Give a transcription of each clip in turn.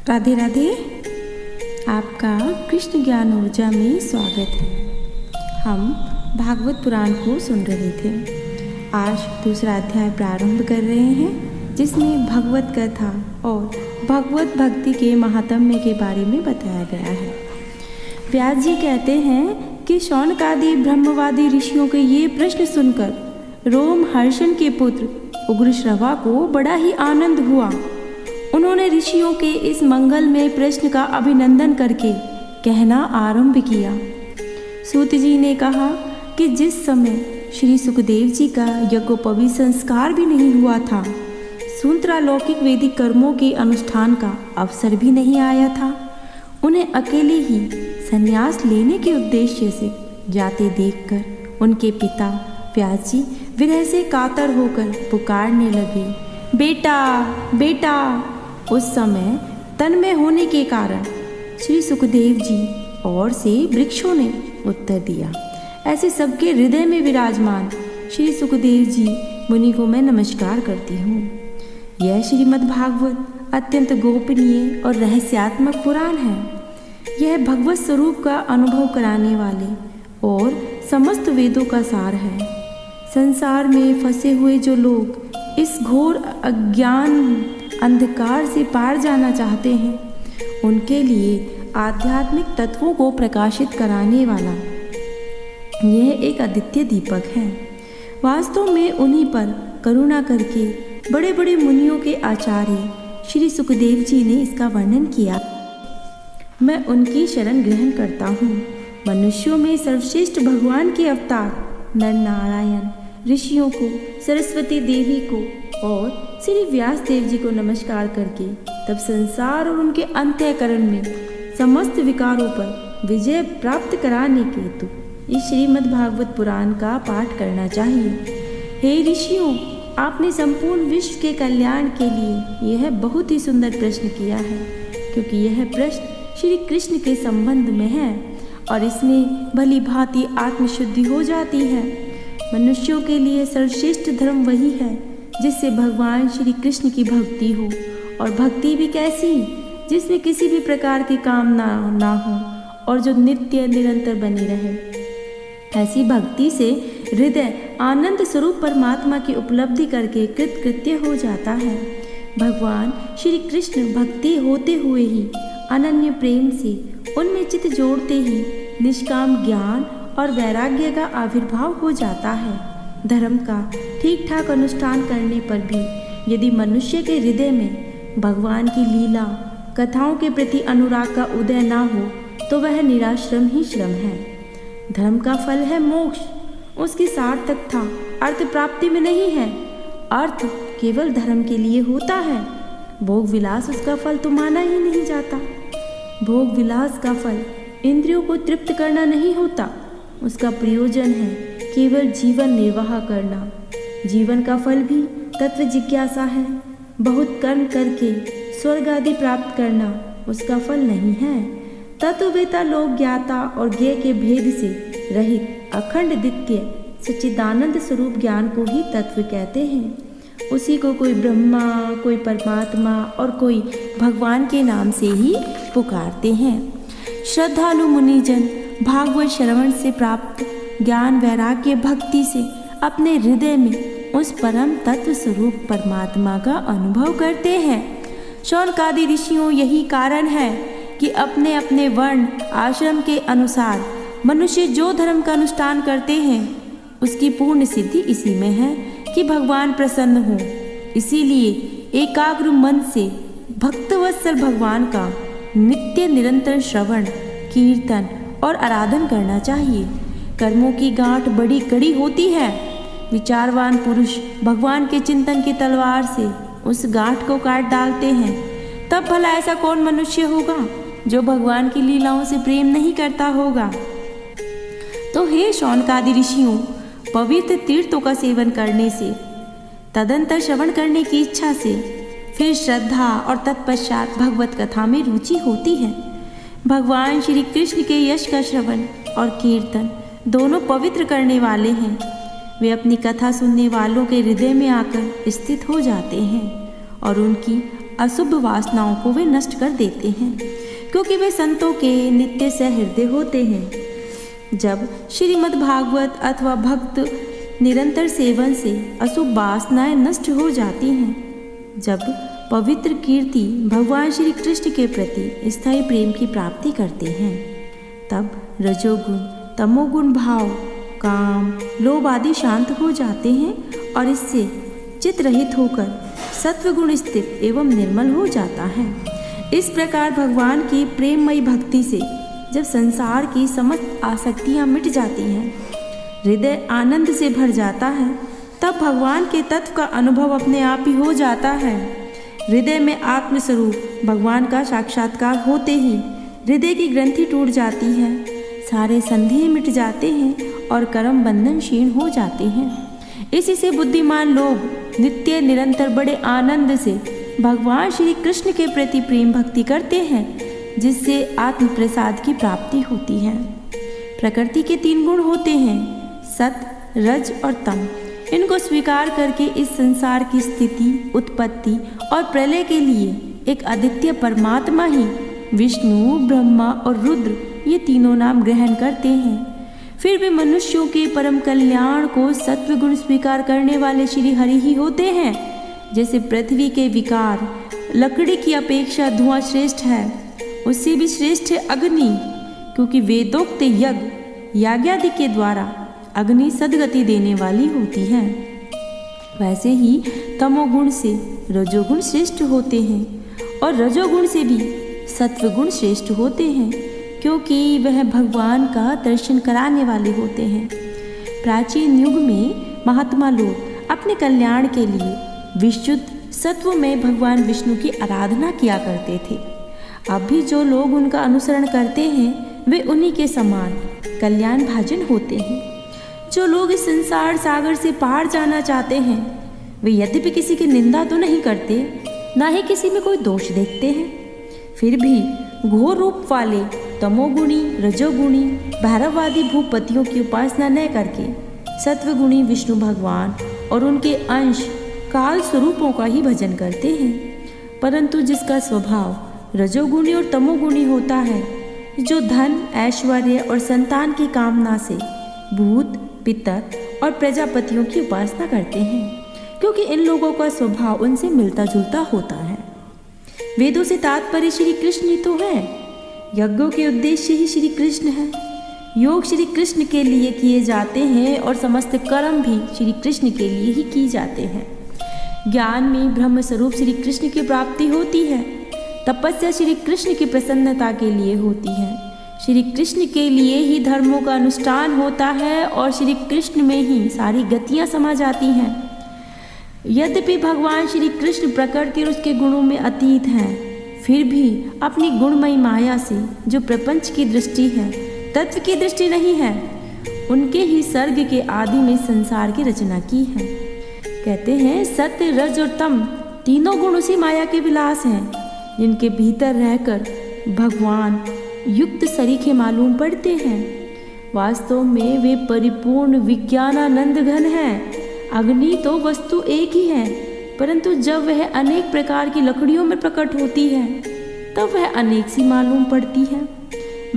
राधे राधे। आपका कृष्ण ज्ञान ऊर्जा में स्वागत है। हम भागवत पुराण को सुन रहे थे। आज दूसरा अध्याय प्रारंभ कर रहे हैं, जिसमें भगवत कथा और भगवत भक्ति के महात्म्य के बारे में बताया गया है। व्यास जी कहते हैं कि शौनकादि ब्रह्मवादी ऋषियों के ये प्रश्न सुनकर रोमहर्षण के पुत्र उग्रश्रवा को बड़ा ही आनंद हुआ। उन्होंने ऋषियों के इस मंगलमय प्रश्न का अभिनंदन करके कहना आरंभ किया। सूत जी ने कहा कि जिस समय श्री सुखदेव जी का यज्ञोपवीत संस्कार भी नहीं हुआ था, सूत्रालौकिक वैदिक कर्मों के अनुष्ठान का अवसर भी नहीं आया था, उन्हें अकेले ही संन्यास लेने के उद्देश्य से जाते देखकर उनके पिता व्यास जी विरह से कातर होकर पुकारने लगे, बेटा बेटा। उस समय तन्मय होने के कारण श्री सुखदेव जी और से वृक्षों ने उत्तर दिया। ऐसे सबके हृदय में विराजमान श्री सुखदेव जी मुनि को मैं नमस्कार करती हूँ। यह श्रीमद् भागवत अत्यंत गोपनीय और रहस्यात्मक पुराण है। यह भगवत स्वरूप का अनुभव कराने वाले और समस्त वेदों का सार है। संसार में फंसे हुए जो लोग इस घोर अज्ञान अंधकार से पार जाना चाहते हैं, उनके लिए आध्यात्मिक तत्वों को प्रकाशित कराने वाला यह एक अद्वितीय दीपक है। वास्तव में उन्हीं पर करुणा करके बड़े बड़े मुनियों के आचार्य श्री सुखदेव जी ने इसका वर्णन किया। मैं उनकी शरण ग्रहण करता हूँ। मनुष्यों में सर्वश्रेष्ठ भगवान के अवतार नर नारायण ऋषियों को, सरस्वती देवी को और श्री व्यास देव जी को नमस्कार करके तब संसार और उनके अंतःकरण में समस्त विकारों पर विजय प्राप्त कराने के हेतु इस श्रीमद् भागवत पुराण का पाठ करना चाहिए। हे ऋषियों, आपने संपूर्ण विश्व के कल्याण के लिए यह बहुत ही सुंदर प्रश्न किया है, क्योंकि यह प्रश्न श्री कृष्ण के संबंध में है और इसमें भली भांति आत्मशुद्धि हो जाती है। मनुष्यों के लिए सर्वश्रेष्ठ धर्म वही है जिससे भगवान श्री कृष्ण की भक्ति हो, और भक्ति भी कैसी, जिसमें किसी भी प्रकार की कामना ना हो और जो नित्य निरंतर बनी रहे। ऐसी भक्ति से हृदय आनंद स्वरूप परमात्मा की उपलब्धि करके कृतकृत्य हो जाता है। भगवान श्री कृष्ण भक्ति होते हुए ही अनन्य प्रेम से उनमें चित्त जोड़ते ही निष्काम ज्ञान और वैराग्य का आविर्भाव हो जाता है। धर्म का ठीक ठाक अनुष्ठान करने पर भी यदि मनुष्य के हृदय में भगवान की लीला कथाओं के प्रति अनुराग का उदय ना हो, तो वह निराश्रम ही श्रम है। धर्म का फल है मोक्ष, उसकी सार्थकता अर्थ प्राप्ति में नहीं है। अर्थ केवल धर्म के लिए होता है। भोग विलास उसका फल तो माना ही नहीं जाता। भोग विलास का फल इंद्रियों को तृप्त करना नहीं होता, उसका प्रयोजन है केवल जीवन निर्वाह करना। जीवन का फल भी तत्व जिज्ञासा है। बहुत कर्म करके स्वर्ग आदि प्राप्त करना उसका फल नहीं है। तत्ववेता लोग ज्ञाता और ज्ञेय के भेद से रहित अखंड द्वितीय सच्चिदानंद स्वरूप ज्ञान को ही तत्व कहते हैं। उसी को कोई ब्रह्मा, कोई परमात्मा और कोई भगवान के नाम से ही पुकारते हैं। श्रद्धालु मुनिजन भागवत श्रवण से प्राप्त ज्ञान वैराग्य भक्ति से अपने हृदय में उस परम तत्व स्वरूप परमात्मा का अनुभव करते हैं। शौनकादि ऋषियों, यही कारण है कि अपने अपने वर्ण आश्रम के अनुसार मनुष्य जो धर्म का अनुष्ठान करते हैं, उसकी पूर्ण सिद्धि इसी में है कि भगवान प्रसन्न हो। इसीलिए एकाग्र मन से भक्तवत्सल भगवान का नित्य निरंतर श्रवण, कीर्तन और आराधन करना चाहिए। कर्मों की गांठ बड़ी कड़ी होती है। विचारवान पुरुष भगवान के चिंतन की तलवार से उस गांठ को काट डालते हैं। तब भला ऐसा कौन मनुष्य होगा जो भगवान की लीलाओं से प्रेम नहीं करता होगा। तो हे शौनकादि ऋषियों, पवित्र तीर्थों का सेवन करने से, तदंतर श्रवण करने की इच्छा से, फिर श्रद्धा और तत्पश्चात भगवत कथा में रुचि होती है। भगवान श्री कृष्ण के यश का श्रवण और कीर्तन दोनों पवित्र करने वाले हैं। वे अपनी कथा सुनने वालों के हृदय में आकर स्थित हो जाते हैं और उनकी अशुभ वासनाओं को वे नष्ट कर देते हैं, क्योंकि वे संतों के नित्य सहृदय होते हैं। जब श्रीमद् भागवत अथवा भक्त निरंतर सेवन से अशुभ वासनाएं नष्ट हो जाती हैं, जब पवित्र कीर्ति भगवान श्री कृष्ण के प्रति स्थायी प्रेम की प्राप्ति करते हैं, तब रजोगुण तमोगुण भाव काम लोभ आदि शांत हो जाते हैं और इससे चित्त रहित होकर सत्वगुण स्थित एवं निर्मल हो जाता है। इस प्रकार भगवान की प्रेममयी भक्ति से जब संसार की समस्त आसक्तियाँ मिट जाती हैं, हृदय आनंद से भर जाता है, तब भगवान के तत्व का अनुभव अपने आप ही हो जाता है। हृदय में आत्मस्वरूप भगवान का साक्षात्कार होते ही हृदय की ग्रंथि टूट जाती है, सारे संदेह मिट जाते हैं और कर्म बंधन क्षीण हो जाते हैं। इसी से बुद्धिमान लोग नित्य निरंतर बड़े आनंद से भगवान श्री कृष्ण के प्रति प्रेम भक्ति करते हैं, जिससे आत्म प्रसाद की प्राप्ति होती है। प्रकृति के 3 गुण होते हैं, सत रज और तम। इनको स्वीकार करके इस संसार की स्थिति उत्पत्ति और प्रलय के लिए एक अद्वितीय परमात्मा ही विष्णु ब्रह्मा और रुद्र ये तीनों नाम ग्रहण करते हैं। फिर भी मनुष्यों के परम कल्याण को सत्व गुण स्वीकार करने वाले श्री हरि ही होते हैं। जैसे पृथ्वी के विकार लकड़ी की अपेक्षा धुआं श्रेष्ठ है, उससे भी श्रेष्ठ है अग्नि, क्योंकि वेदोक्त यज्ञ याज्ञादि के द्वारा अग्नि सद्गति देने वाली होती है। वैसे ही तमोगुण से रजोगुण श्रेष्ठ होते हैं और रजोगुण से भी सत्वगुण श्रेष्ठ होते हैं, क्योंकि वह भगवान का दर्शन कराने वाले होते हैं। प्राचीन युग में महात्मा लोग अपने कल्याण के लिए विशुद्ध सत्व में भगवान विष्णु की आराधना किया करते थे। अब भी जो लोग उनका अनुसरण करते हैं वे उन्हीं के समान कल्याण भाजन होते हैं। जो लोग इस संसार सागर से पार जाना चाहते हैं वे यद्यपि किसी की निंदा तो नहीं करते, ना ही किसी में कोई दोष देखते हैं, फिर भी घोर रूप वाले तमोगुणी रजोगुणी भैरववादी भूपतियों की उपासना न करके सत्वगुणी विष्णु भगवान और उनके अंश काल स्वरूपों का ही भजन करते हैं। परंतु जिसका स्वभाव रजोगुणी और तमोगुणी होता है, जो धन ऐश्वर्य और संतान की कामना से भूत पितर और प्रजापतियों की उपासना करते हैं, क्योंकि इन लोगों का स्वभाव उनसे मिलता जुलता होता है। वेदों से तात्पर्य श्री कृष्ण ही तो है, यज्ञों के उद्देश्य ही श्री कृष्ण है, योग श्री कृष्ण के लिए किए जाते हैं और समस्त कर्म भी श्री कृष्ण के लिए ही किए जाते हैं। ज्ञान में ब्रह्म स्वरूप श्री कृष्ण की प्राप्ति होती है, तपस्या श्री कृष्ण की प्रसन्नता के लिए होती है, श्री कृष्ण के लिए ही धर्मों का अनुष्ठान होता है और श्री कृष्ण में ही सारी गतियाँ समा जाती हैं। यद्यपि भगवान श्री कृष्ण प्रकृति और उसके गुणों में अतीत हैं, फिर भी अपनी गुणमयी माया से जो प्रपंच की दृष्टि है, तत्व की दृष्टि नहीं है, उनके ही सर्ग के आदि में संसार की रचना की है। कहते हैं सत्य रज और तम तीनों गुण उसी माया के विलास हैं, जिनके भीतर रहकर भगवान युक्त सरीखे मालूम पड़ते हैं। वास्तव में वे परिपूर्ण विज्ञानानंद घन हैं। अग्नि तो वस्तु एक ही है, परंतु जब वह अनेक प्रकार की लकड़ियों में प्रकट होती है तब वह अनेक सी मालूम पड़ती है।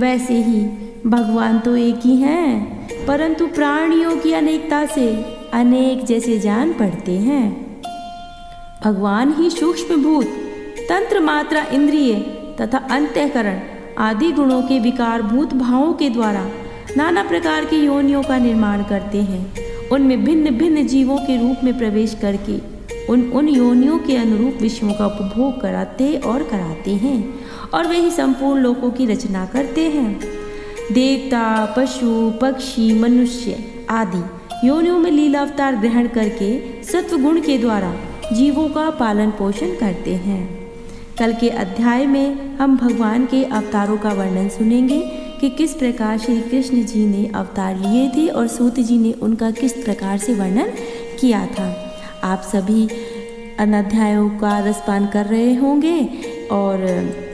वैसे ही भगवान तो एक ही हैं, परंतु प्राणियों की अनेकता से अनेक जैसे जान पड़ते हैं। भगवान ही सूक्ष्म भूत तंत्र मात्रा इंद्रिय तथा अंतःकरण आदि गुणों के विकार भूत भावों के द्वारा नाना प्रकार की योनियों का निर्माण करते हैं। उनमें भिन्न भिन्न जीवों के रूप में प्रवेश करके उन योनियों के अनुरूप विषयों का उपभोग कराते और कराते हैं, और वे ही संपूर्ण लोकों की रचना करते हैं। देवता पशु पक्षी मनुष्य आदि योनियों में लीला अवतार ग्रहण करके सत्वगुण के द्वारा जीवों का पालन पोषण करते हैं। कल के अध्याय में हम भगवान के अवतारों का वर्णन सुनेंगे कि किस प्रकार श्री कृष्ण जी ने अवतार लिए थे और सूत जी ने उनका किस प्रकार से वर्णन किया था। आप सभी इन अध्यायों का रसपान कर रहे होंगे और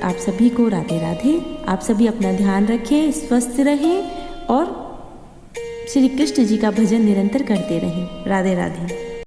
आप सभी को राधे राधे। आप सभी अपना ध्यान रखें, स्वस्थ रहें और श्री कृष्ण जी का भजन निरंतर करते रहें। राधे राधे।